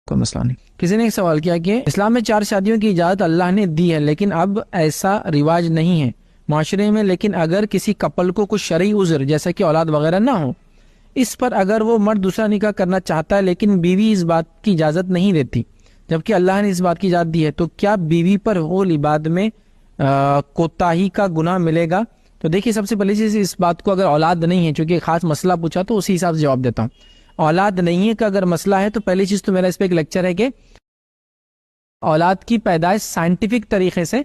کوئی مسئلہ نہیں. کسی نے ایک سوال کیا کہ اسلام میں 4 شادیوں کی اجازت اللہ نے دی ہے لیکن اب ایسا رواج نہیں ہے معاشرے میں، لیکن اگر کسی کپل کو کچھ شرعی عذر جیسا کہ اولاد وغیرہ نہ ہو، اس پر اگر وہ مرد دوسرا نکاح کرنا چاہتا ہے لیکن بیوی اس بات کی اجازت نہیں دیتی جبکہ اللہ نے اس بات کی اجازت دی ہے، تو کیا بیوی پر حقوق العباد میں کوتاہی کا گناہ ملے گا؟ تو دیکھیے، سب سے پہلی چیز اس بات کو، اگر اولاد نہیں ہے، چونکہ خاص مسئلہ پوچھا تو اسی حساب سے جواب دیتا ہوں. اولاد نہیں ہے کہ اگر مسئلہ ہے تو پہلی چیز تو میرا اس پہ ایک لیکچر ہے کہ اولاد کی پیدائش سائنٹیفک طریقے سے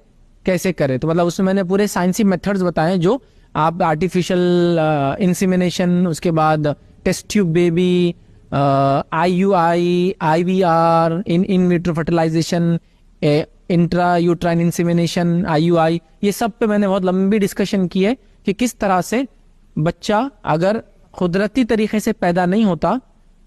کیسے کرے. تو مطلب اس میں نے پورے سائنسی میتھڈز بتائے جو آپ آرٹیفیشل انسیمینیشن، اس کے بعد test tube baby, I V R, in vitro fertilization, intra uterine insemination, IUI، یہ سب پہ میں نے بہت لمبی ڈسکشن کی ہے کہ کس طرح سے بچہ اگر قدرتی طریقے سے پیدا نہیں ہوتا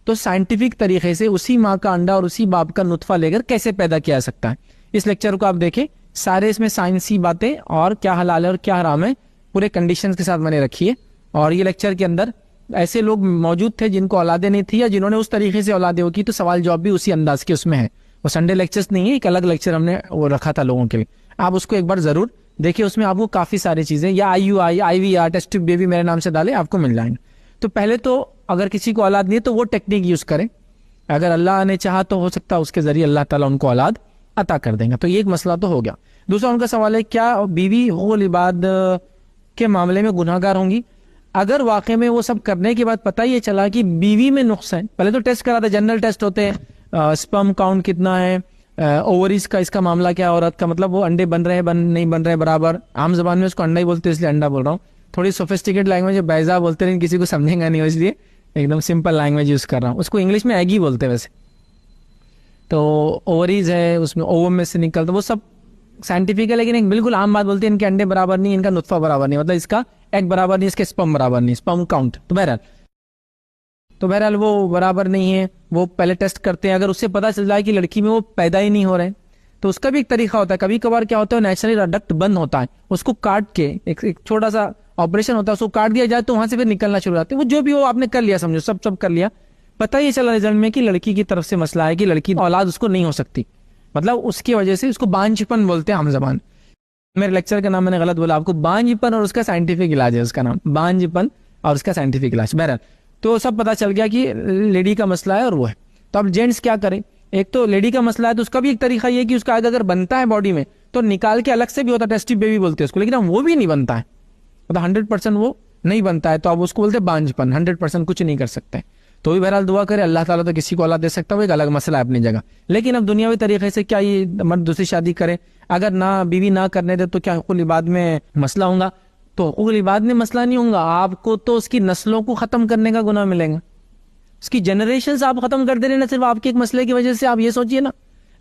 تو سائنٹیفک طریقے سے اسی ماں کا انڈا اور اسی باپ کا نطفہ لے کر کیسے پیدا کیا سکتا ہے. اس لیکچر کو آپ دیکھیں، سارے اس میں سائنسی باتیں اور کیا حلال ہے اور کیا حرام ہے پورے کنڈیشنز کے ساتھ میں نے رکھی ہے. اور یہ لیکچر کے اندر ایسے لوگ موجود تھے جن کو اولادیں نہیں تھی یا جنہوں نے اس طریقے سے اولادیں ہو کی، تو سوال جواب بھی اسی انداز کے اس میں ہے. وہ سنڈے لیکچرز نہیں ہے، ایک الگ لیکچر ہم نے وہ رکھا تھا لوگوں کے لیے. آپ اس کو ایک بار ضرور دیکھیں، اس میں آپ کو کافی ساری چیزیں یا IUI، IVR، test tube baby میرے نام سے ڈالیں، آپ کو مل جائیں گے. تو پہلے تو اگر کسی کو اولاد نہیں ہے تو وہ ٹیکنیک یوز کریں، اگر اللہ نے چاہا تو ہو سکتا ہے اس کے ذریعے اللہ تعالیٰ ان کو اولاد عطا کر دیں گا. تو یہ ایک مسئلہ تو ہو گیا. دوسرا ان کا سوال ہے کیا بیوی حقوق العباد کے معاملے میں گناہ گار ہوں گی اگر واقع میں وہ سب کرنے کے بعد پتہ یہ چلا کہ بیوی میں نقص ہے؟ پہلے تو ٹیسٹ کراتے، جنرل ٹیسٹ ہوتے ہیں، اسپرم کاؤنٹ کتنا ہے، اووریز کا، اس کا معاملہ کیا ہے عورت کا، مطلب وہ انڈے بن رہے ہیں نہیں بن رہے برابر. عام زبان میں اس کو انڈا ہی بولتے ہیں، اس لیے انڈا بول رہا ہوں. تھوڑی سوفسٹیکیٹ لینگویج ہے، بیضا بولتے ہیں، کسی کو سمجھیں گا نہیں، اس لیے ایک دم سمپل لینگویج یوز کر رہا ہوں. اس کو انگلش میں ایگ ہی بولتے ہیں ویسے. تو اووریز ہے، اس میں اووم میں سے نکلتا، وہ سب سائنٹیفک ہے، لیکن ایک بالکل عام بات بولتے ہیں ان کے انڈے برابر نہیں، ان کا نطفہ برابر نہیں، مطلب اس کا ایگ برابر نہیں، اس کے اسپرم برابر نہیں، اسپرم کاؤنٹ. تو بہرحال وہ برابر نہیں ہے. وہ پہلے ٹیسٹ کرتے ہیں، اگر اس سے پتہ چل جائے کہ لڑکی میں وہ پیدا ہی نہیں ہو رہے تو اس کا بھی ایک طریقہ ہوتا ہے. کبھی کبھار کیا ہوتا ہے، نیچرلی ڈکٹ بند ہوتا ہے، اس کو کاٹ کے ایک چھوٹا سا آپریشن ہوتا ہے، اس کو کاٹ دیا جائے تو وہاں سے پھر نکلنا شروع ہو جاتے ہیں. وہ جو بھی ہو آپ نے کر لیا، سمجھو سب کر لیا، پتہ یہ چلا رزلٹ میں کہ لڑکی کی طرف سے مسئلہ ہے کہ لڑکی اولاد اس کو نہیں ہو سکتی، مطلب اس کی وجہ سے. اس کو بانجھپن بولتے ہیں عام زبان. میرے لیکچر کا نام میں نے غلط بولا آپ کو، بانجھپن اور اس کا سائنٹیفک علاج ہے، اس کا نام بانجھپن اور اس کا سائنٹیفک علاج. بہرحال تو سب پتہ چل گیا کہ لیڈی کا مسئلہ ہے اور وہ ہے. تو اب جینٹس کیا کریں؟ ایک تو لیڈی کا مسئلہ ہے تو اس کا بھی ایک طریقہ یہ ہے کہ اس کا اگر بنتا ہے باڈی میں تو نکال کے الگ سے بھی ہوتا ہے، ٹیسٹ ٹیوب بیبی بولتے ہیں اس کو، لیکن وہ بھی نہیں بنتا ہے، مطلب 100% وہ نہیں بنتا ہے، تو اب اس کو بولتے ہیں بانجھپن، 100% کچھ نہیں کر سکتے. تو بھی بہرحال دعا کرے اللہ تعالیٰ، تو کسی کو اولاد دے سکتا ہے، وہ ایک الگ مسئلہ ہے اپنی جگہ. لیکن اب دنیاوی طریقے سے کیا یہ مرد دوسری شادی کرے؟ اگر نہ بیوی نہ کرنے دے تو کیا حقوق العباد میں مسئلہ ہوگا؟ تو حقوق العباد میں مسئلہ نہیں ہوگا، آپ کو تو اس کی نسلوں کو ختم کرنے کا گناہ ملے گا، اس کی جنریشنز آپ ختم کر دے رہے ہیں. نہ صرف آپ کے ایک مسئلے کی وجہ سے، آپ یہ سوچئے نا،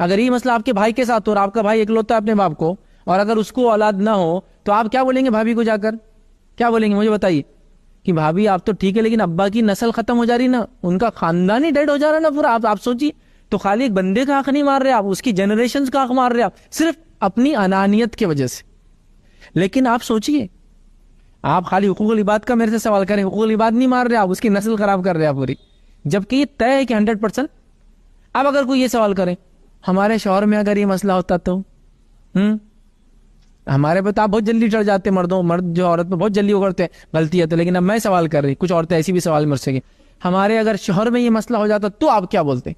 اگر یہ مسئلہ آپ کے بھائی کے ساتھ ہو اور آپ کا بھائی اکلوتا ہے اپنے باپ کو، اور اگر اس کو اولاد نہ ہو تو آپ کیا بولیں گے بھابھی کو؟ جا کر کیا بولیں گے؟ مجھے بتائیے کہ بھابھی آپ تو ٹھیک ہے لیکن ابا کی نسل ختم ہو جا رہی نا، ان کا خاندان ہی ڈیڈ ہو جا رہا نا پورا. آپ سوچیے، تو خالی ایک بندے کا حق نہیں مار رہے آپ، اس کی جنریشنز کا حق مار رہے آپ، صرف اپنی انانیت کی وجہ سے. لیکن آپ سوچیے، آپ خالی حقوق العباد کا میرے سے سوال کریں، حقوق العباد نہیں مار رہے آپ، اس کی نسل خراب کر رہے آپ پوری، جبکہ یہ طے ہے کہ 100%. اب اگر کوئی یہ سوال کرے ہمارے شوہر میں اگر یہ مسئلہ ہوتا تو ہمارے پہ تو آپ بہت جلدی ڈر جاتے، مرد جو عورت پہ بہت جلدی اگڑتے ہیں غلطی ہے تو. لیکن اب میں سوال کر رہی، کچھ عورتیں ایسی بھی سوال مجھ سے کہ ہمارے اگر شوہر میں یہ مسئلہ ہو جاتا تو آپ کیا بولتے؟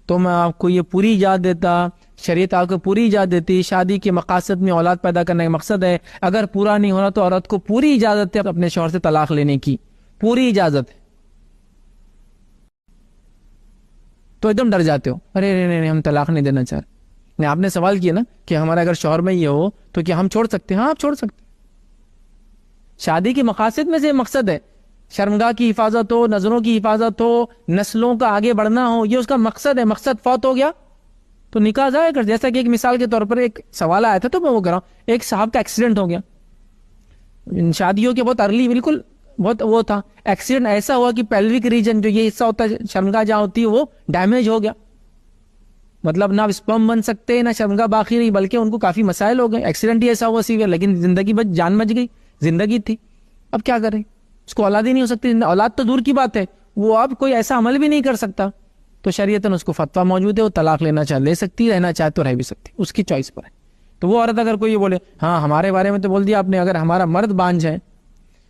تو میں آپ کو یہ پوری اجازت دیتا، شریعت آپ کو پوری اجازت دیتی، شادی کے مقاصد میں اولاد پیدا کرنے کا مقصد ہے، اگر پورا نہیں ہونا تو عورت کو پوری اجازت ہے اپنے شوہر سے طلاق لینے کی، پوری اجازت ہے. تو ایک دم ڈر جاتے ہو، ارے نہیں ہم طلاق نہیں دینا چاہ رہے. آپ نے سوال کیا نا کہ ہمارا اگر شوہر میں یہ ہو تو کیا ہم چھوڑ سکتے ہیں؟ ہاں آپ چھوڑ سکتے. شادی کے مقاصد میں سے مقصد ہے شرمگاہ کی حفاظت ہو، نظروں کی حفاظت ہو، نسلوں کا آگے بڑھنا ہو، یہ اس کا مقصد ہے. مقصد فوت ہو گیا تو نکاح ضائع کر. جیسا کہ ایک مثال کے طور پر ایک سوال آیا تھا تو میں وہ کر رہا ہوں، ایک صاحب کا ایکسیڈنٹ ہو گیا شادیوں کے بہت ارلی، بالکل بہت وہ تھا ایکسیڈنٹ، ایسا ہوا کہ پیلوک ریجن جو یہ حصہ ہوتا ہے شرمگاہ جہاں ہوتی ہے وہ ڈیمیج ہو گیا، مطلب نہ اسپرم بن سکتے نہ شرمگاہ باقی رہی، بلکہ ان کو کافی مسائل ہو گئے. ایکسیڈنٹ ہی ایسا ہوا سیویئر، لیکن جان بچ گئی، زندگی تھی. اب کیا کریں؟ اس کو اولاد ہی نہیں ہو سکتی. اولاد تو دور کی بات ہے، وہ اب کوئی ایسا عمل بھی نہیں کر سکتا تو شریعتاً اس کو فتویٰ موجود ہے, وہ طلاق لینا چاہے لے سکتی, رہنا چاہے تو رہ بھی سکتی, اس کی چوائس پر ہے. تو وہ عورت اگر کوئی یہ بولے ہاں ہمارے بارے میں تو بول دیا آپ نے, اگر ہمارا مرد بانجھ ہے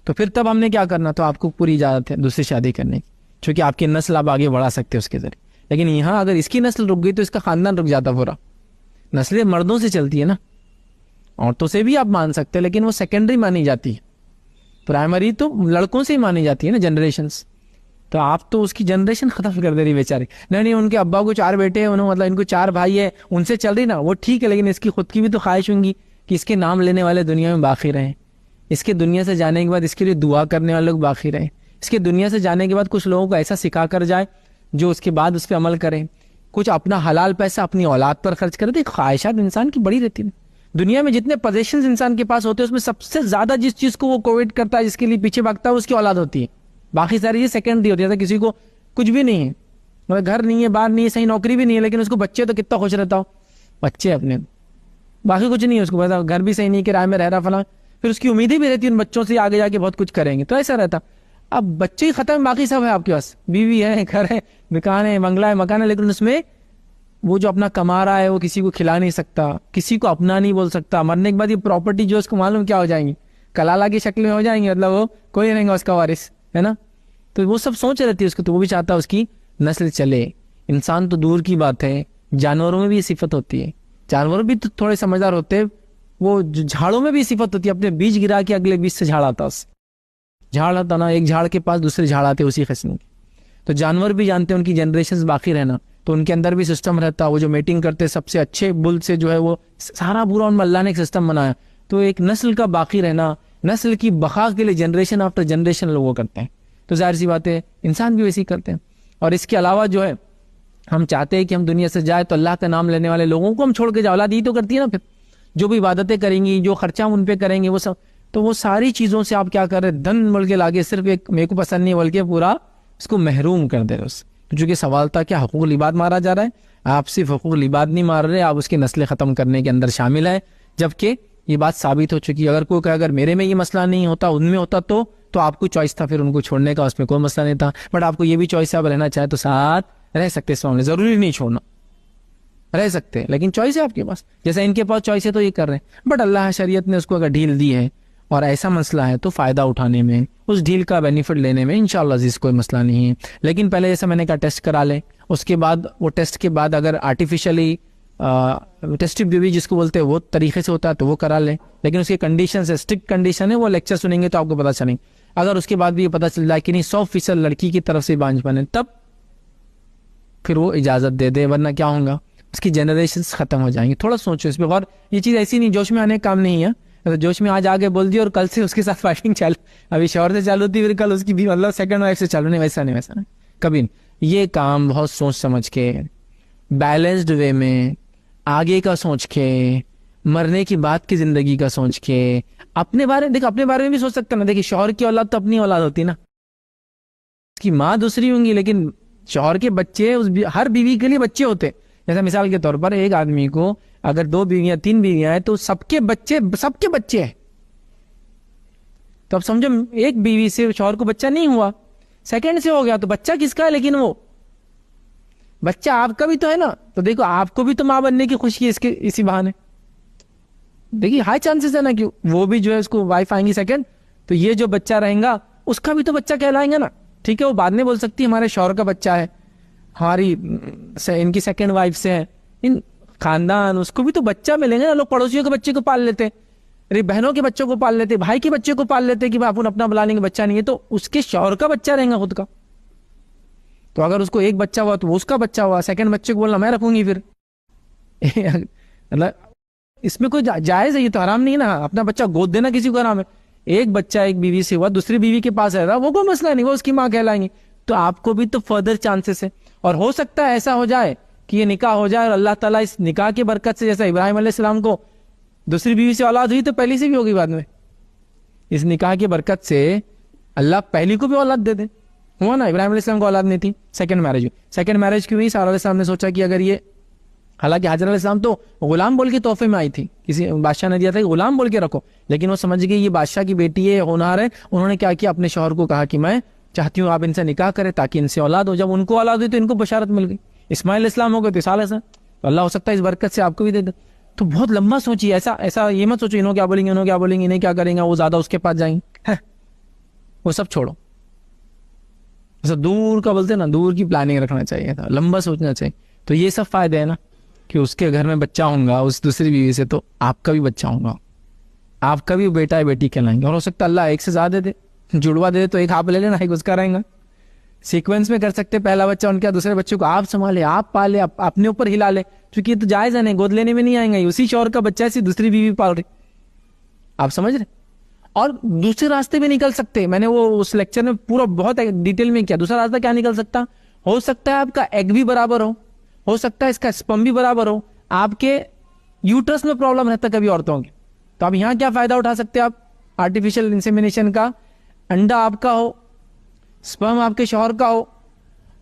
تو پھر تب ہم نے کیا کرنا, تو آپ کو پوری اجازت ہے دوسری شادی کرنے کی, چونکہ آپ کی نسل آپ آگے بڑھا سکتے اس کے ذریعے. لیکن یہاں اگر اس کی نسل رک گئی تو اس کا خاندان رک جاتا پورا. نسلیں مردوں سے چلتی ہے نا, عورتوں سے بھی آپ مان سکتے ہیں لیکن وہ سیکنڈری مانی جاتی ہے, پرائمری تو لڑکوں سے ہی مانی جاتی ہے نا جنریشنز. تو آپ تو اس کی جنریشن ختم کر دے رہی بیچارے. نہیں ان کے ابا کو 4 بیٹے ہیں, انہوں مطلب ان کو 4 بھائی ہے, ان سے چل رہی نا, وہ ٹھیک ہے, لیکن اس کی خود کی بھی تو خواہش ہوں گی کہ اس کے نام لینے والے دنیا میں باقی رہیں, اس کے دنیا سے جانے کے بعد اس کے لیے دعا کرنے والے لوگ باقی رہیں, اس کے دنیا سے جانے کے بعد کچھ لوگوں کو ایسا سکھا کر جائے جو اس کے بعد اس پہ عمل کریں, کچھ اپنا حلال پیسہ اپنی اولاد پر خرچ کرے. دیکھ خواہشات انسان کی بڑی رہتی ہے. دنیا میں جتنے پوزیشنز انسان کے پاس ہوتے ہیں اس میں سب سے زیادہ جس چیز کو وہ کویٹ کرتا ہے, جس کے لیے پیچھے بھاگتا ہے, اس کی اولاد ہوتی ہے. باقی ساری یہ سیکنڈری ہوتی ہے. جیسے کسی کو کچھ بھی نہیں ہے, مطلب گھر نہیں ہے, باہر نہیں ہے, صحیح نوکری بھی نہیں ہے, لیکن اس کو بچے تو کتنا خوش رہتا ہو, بچے اپنے, باقی کچھ نہیں ہے اس کو, پتا گھر بھی صحیح نہیں, کرائے میں رہ رہا فلاں, پھر اس کی امیدیں بھی رہتی ہے ان بچوں سے آگے جا کے بہت کچھ کریں گے, تو ایسا رہتا. اب بچے ہی ختم, باقی سب ہے آپ کے پاس, بیوی ہے, گھر ہے, دکان ہے, بنگلہ ہے, مکان ہے, لیکن اس میں وہ جو اپنا کما رہا ہے وہ کسی کو کھلا نہیں سکتا, کسی کو اپنا نہیں بول سکتا. مرنے کے بعد یہ پراپرٹی جو اس کو معلوم کیا ہو جائیں گی, کلالہ کی شکل میں ہو جائیں گی, مطلب وہ کوئی نہیں گا اس کا وارث, ہے نا. تو وہ سب سوچ رہتی ہے اس کو, تو وہ بھی چاہتا ہے اس کی نسل چلے. انسان تو دور کی بات ہے, جانوروں میں بھی یہ صفت ہوتی ہے. جانور بھی تو تھوڑے سمجھدار ہوتے ہیں, وہ جھاڑوں میں بھی صفت ہوتی ہے, اپنے بیج گرا کے اگلے بیج سے جھاڑ آتا, اس جھاڑ آتا نا, ایک جھاڑ کے پاس دوسرے جھاڑ آتے اسی قسم کے. تو جانور بھی جانتے ہیں ان کی جنریشنز باقی رہنا, تو ان کے اندر بھی سسٹم رہتا. وہ جو میٹنگ کرتے سب سے اچھے بل سے جو ہے وہ سارا پورا ان میں اللہ نے ایک سسٹم بنایا. تو ایک نسل کا باقی رہنا, نسل کی بقا کے لیے جنریشن آفٹر جنریشن لوگ وہ کرتے ہیں. تو ظاہر سی بات ہے انسان بھی ویسے ہی کرتے ہیں. اور اس کے علاوہ جو ہے ہم چاہتے ہیں کہ ہم دنیا سے جائے تو اللہ کا نام لینے والے لوگوں کو ہم چھوڑ کے جاؤ. اولاد ہی تو کرتی ہے نا, پھر جو بھی عبادتیں کریں گی, جو خرچہ ہم ان پہ کریں گے, وہ سب, تو وہ ساری چیزوں سے آپ کیا کر رہے, دھن بول کے لاگے, صرف ایک میرے کو پسند نہیں بول کے پورا اس کو محروم کر دے رہے اس. چونکہ سوال تھا کیا حقوق العباد مارا جا رہا ہے, آپ صرف حقوق العباد نہیں مار رہے, آپ اس کی نسلیں ختم کرنے کے اندر شامل ہے. جبکہ یہ بات ثابت ہو چکی ہے, اگر کوئی کہ اگر میرے میں یہ مسئلہ نہیں ہوتا ان میں ہوتا تو آپ کو چوائس تھا پھر ان کو چھوڑنے کا, اس میں کوئی مسئلہ نہیں تھا. بٹ آپ کو یہ بھی چوائس ہے, آپ رہنا چاہے تو ساتھ رہ سکتے, اس معاملے ضروری نہیں چھوڑنا, رہ سکتے, لیکن چوائس ہے آپ کے پاس. جیسا ان کے پاس چوائس ہے تو یہ کر رہے ہیں, بٹ اللہ شریعت نے اس کو اگر ڈھیل دی ہے اور ایسا مسئلہ ہے تو فائدہ اٹھانے میں, اس ڈھیل کا بینیفٹ لینے میں انشاءاللہ عزیز کوئی مسئلہ نہیں ہے. لیکن پہلے جیسا میں نے کہا ٹیسٹ کرا لیں, اس کے بعد وہ ٹیسٹ کے بعد اگر آرٹیفیشلی ٹیسٹی بیوی جس کو بولتے ہیں وہ طریقے سے ہوتا ہے تو وہ کرا لیں, لیکن اس کی کنڈیشن سے اسٹرکٹ کنڈیشن ہے, وہ لیکچر سنیں گے تو آپ کو پتہ چلیں. اگر اس کے بعد بھی یہ پتہ چل جائے کہ نہیں 100% لڑکی کی طرف سے بانجھ بنے, تب پھر وہ اجازت دے دے, ورنہ کیا ہوگا اس کی جنریشنز ختم ہو جائیں گی. تھوڑا سوچو اس پہ غور, یہ چیز ایسی نہیں جوش میں آنے کا کام نہیں ہے. جوش میں آج آگے بول دی اور کل سے اس کے ساتھ فائٹنگ چالو, ابھی شوہر سے چالو تھی پھر کل اس کی بھی مطلب سیکنڈ وائف سے چالو, نہیں ویسا نہیں, ویسا نہیں کبھی نہیں. یہ کام بہت سوچ سمجھ کے, بیلنسڈ وے میں, آگے کا سوچ کے, مرنے کی بات کی زندگی کا سوچ کے, اپنے بارے دیکھ, اپنے بارے میں بھی سوچ سکتا نا. دیکھیے شوہر کی اولاد تو اپنی اولاد ہوتی نا, اس کی ماں دوسری ہوں گی, لیکن شوہر کے بچے ہر بیوی کے لیے بچے ہوتے. جیسا مثال کے طور پر ایک آدمی کو اگر 2 بیویاں 3 بیویاں ہیں تو سب کے بچے ہیں. تو اب سمجھو ایک بیوی سے شوہر کو بچہ نہیں ہوا, سیکنڈ سے ہو گیا, تو بچہ کس کا ہے, لیکن وہ بچہ آپ کا بھی تو ہے نا. تو دیکھو آپ کو بھی تو ماں بننے کی خوشی ہے اسی بہانے. دیکھیے ہائی چانسز ہے نا کہ وہ بھی جو ہے اس کو وائف آئیں گی سیکنڈ, تو یہ جو بچہ رہیں گا اس کا بھی تو بچہ کہلائیں گا نا. ٹھیک ہے, وہ بعد میں بول سکتی ہے ہمارے شوہر کا بچہ ہے, ہماری ان کی سیکنڈ وائف سے ہے, ان خاندان, اس کو بھی تو بچہ ملیں گے نا. لوگ پڑوسیوں کے بچے کو پال لیتے, ارے بہنوں کے بچوں کو پال لیتے, بھائی کے بچے کو پال لیتے کہ اپن اپنا بلا لیں گے, بچہ نہیں ہے تو اس کے شوہر کا بچہ رہیں گا خود کا. تو اگر اس کو ایک بچہ ہوا تو وہ اس کا بچہ ہوا, سیکنڈ بچے کو بولنا میں رکھوں گی. پھر اس میں کوئی جائز ہے, یہ تو حرام نہیں ہے نا. اپنا بچہ گود دینا کسی کو حرام ہے. ایک بچہ ایک بیوی سے ہوا, دوسری بیوی کے پاس رہ رہا, وہ کوئی مسئلہ نہیں, وہ اس کی ماں کہلائیں گی. تو آپ کو بھی تو فردر چانسز ہے, اور ہو سکتا ہے ایسا ہو جائے کہ یہ نکاح ہو جائے اور اللہ تعالیٰ اس نکاح کی برکت سے, جیسا ابراہیم علیہ السلام کو دوسری بیوی سے اولاد ہوئی تو پہلی سے بھی ہوگی بعد میں, اس نکاح کی برکت سے اللہ پہلی کو بھی اولاد دے دے. ہوا نا, ابراہیم علیہ السلام کو اولاد نہیں تھی, سیکنڈ میرج ہوئی. سیکنڈ میرج کیوں ہوئی, سارا علیہ السلام نے سوچا کہ اگر یہ, حالانکہ حاجر علیہ السلام تو غلام بول کے تحفے میں آئی تھی, کسی بادشاہ نے دیا تھا کہ غلام بول کے رکھو, لیکن وہ سمجھ گئی یہ بادشاہ کی بیٹی ہے, ہونہار ہے. انہوں نے کیا کیا, اپنے شوہر کو کہا کہ میں چاہتی ہوں آپ ان سے نکاح کریں تاکہ ان سے اولاد ہو. جب ان کو اولاد ہوئی تو ان کو بشارت مل گئی. اسماعیل علیہ السلام ہو گئے تو عیسیٰ علیہ السلام, تو اللہ ہو سکتا ہے اس برکت سے آپ کو بھی دے دے. تو بہت لمبا سوچیے, ایسا یہ مت سوچو انہوں کیا بولیں گے, انہوں کیا بولیں گے, انہیں کیا کریں گے, وہ زیادہ اس کے پاس جائیں گے, وہ سب چھوڑو. ایسا دور کا بولتے نا, دور کی پلاننگ رکھنا چاہیے تھا, لمبا سوچنا چاہیے. تو یہ سب فائدے ہیں نا کہ اس کے گھر میں بچہ ہوں گا اس دوسری بیوی سے, تو آپ کا بھی بچہ ہوں گا, آپ کا بھی بیٹا ہے بیٹی کہلائیں گے. اور ہو سکتا ہے اللہ ایک سے زیادہ دے, جڑوا دے تو ایک آپ لے لینا, ایک اس کا رہیں گا. سیکوینس میں کر سکتے, پہلا بچہ ان کے دوسرے بچے کو آپ سنبھالے, آپ پالے, اپنے اوپر ہلا لے, کیونکہ یہ تو جائز ہے نہیں, گود لینے میں نہیں آئیں گے, اسی شوہر کا بچہ ہے دوسری بیوی پال رہی. آپ سمجھ رہے. اور دوسرے راستے بھی نکل سکتے, میں نے وہ اس لیکچر میں پورا بہت ڈیٹیل میں کیا. دوسرا راستہ کیا نکل سکتا, ہو سکتا ہے آپ کا ایگ بھی برابر ہو سکتا ہے اس کا اسپم بھی برابر ہو, آپ کے یوٹرس میں پرابلم رہتا کبھی عورتوں کے, تو آپ یہاں کیا فائدہ اٹھا سکتے آپ آرٹیفیشل انسیمینیشن کا, انڈا آپ کا ہو, اسپرم آپ کے شوہر کا ہو,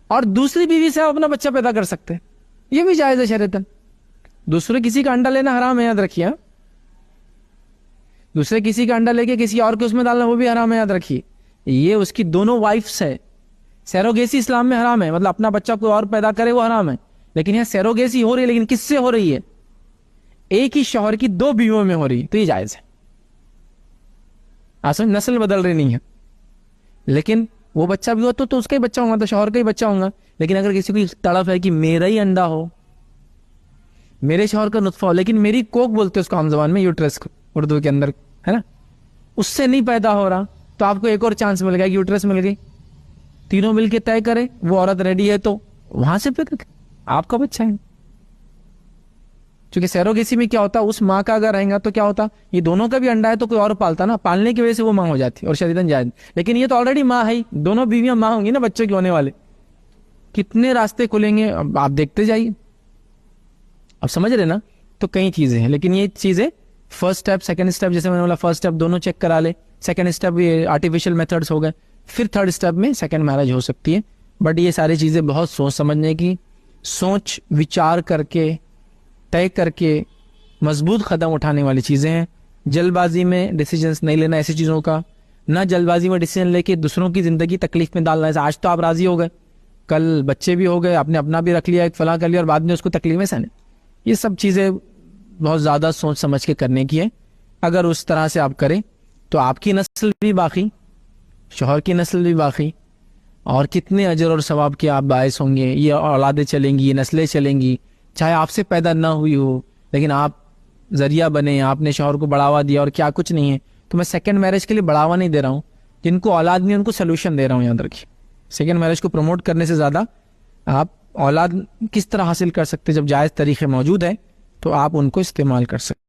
اور دوسری بیوی سے آپ اپنا بچہ پیدا کر سکتے ہیں. یہ بھی جائز ہے شریعتاً. دوسرے کسی کا انڈا لینا حرام ہے, یاد رکھیے. دوسرے کسی کا انڈا لے کے کسی اور کے اس میں ڈالنا وہ بھی حرام ہے, یاد رکھیے. یہ اس کی دونوں وائفس ہے. سیروگیسی اسلام میں حرام ہے, مطلب اپنا بچہ کوئی اور پیدا کرے وہ حرام ہے, لیکن یہاں سیروگیسی ہو رہی ہے, لیکن کس سے ہو رہی ہے, ایک ہی شوہر کی دو بیویوں میں ہو رہی ہے, تو یہ جائز ہے. اصل نسل بدل رہی نہیں ہے, لیکن وہ بچہ بھی ہو تو اس کا ہی بچہ ہوگا, تو شوہر کا ہی بچہ ہوگا. لیکن اگر کسی کو تڑپ ہے کہ میرا ہی انڈا ہو, میرے شوہر کا نطفہ ہو, لیکن میری کوک بولتے اس کو عام زبان میں, یوٹرس کو اردو کے اندر ہے نا, اس سے نہیں پیدا ہو رہا, تو آپ کو ایک اور چانس مل گیا, یوٹرس مل گئی, تینوں مل کے طے کرے, وہ عورت ریڈی ہے تو وہاں سے پھر آپ کا بچہ ہے. چونکہ سیروگیسی میں کیا ہوتا, اس ماں کا اگر رہیں گا تو کیا ہوتا, یہ دونوں کا بھی انڈا ہے تو کوئی اور پالتا نا, پالنے کی وجہ سے وہ ماں ہو جاتی اور شریعتاً جائز. لیکن یہ تو آلریڈی ماں ہے, دونوں بیویاں ماں ہوں گی نا بچوں کے ہونے والے. کتنے راستے کھلیں گے آپ دیکھتے جائیے. اب سمجھ رہے نا. تو کئی چیزیں ہیں, لیکن یہ چیزیں فرسٹ اسٹیپ سیکنڈ اسٹیپ, جیسے میں نے بولا فرسٹ اسٹیپ دونوں چیک کرا لے, سیکنڈ اسٹیپ یہ آرٹیفیشل میتھڈس ہو گئے, پھر تھرڈ اسٹیپ میں سیکنڈ میرج ہو سکتی ہے. بٹ یہ ساری چیزیں بہت سوچ سمجھنے کی, سوچ وچار کر کے طے کر کے مضبوط قدم اٹھانے والی چیزیں ہیں. جلد بازی میں ڈیسیجنس نہیں لینا ایسی چیزوں کا, نہ جلد بازی میں ڈیسیجن لے کے دوسروں کی زندگی تکلیف میں ڈالنا ہے. آج تو آپ راضی ہو گئے, کل بچے بھی ہو گئے, آپ نے اپنا بھی رکھ لیا, ایک فلاں کر لیا, اور بعد میں اس کو تکلیفیں سہنے. یہ سب چیزیں بہت زیادہ سوچ سمجھ کے کرنے کی ہے. اگر اس طرح سے آپ کریں تو آپ کی نسل بھی باقی, شوہر کی نسل بھی باقی, اور کتنے اجر اور ثواب کے آپ باعث ہوں گے. یہ اولادیں چلیں گی, یہ نسلیں چلیں گی, چاہے آپ سے پیدا نہ ہوئی ہو, لیکن آپ ذریعہ بنے, آپ نے شوہر کو بڑھاوا دیا, اور کیا کچھ نہیں ہے. تو میں سیکنڈ میرج کے لیے بڑھاوا نہیں دے رہا ہوں, جن کو اولاد نہیں ان کو سلوشن دے رہا ہوں. یاد رکھیے, سیکنڈ میرج کو پروموٹ کرنے سے زیادہ آپ اولاد کس طرح حاصل کر سکتے, جب جائز طریقے موجود ہیں تو آپ ان کو استعمال کر سکتے.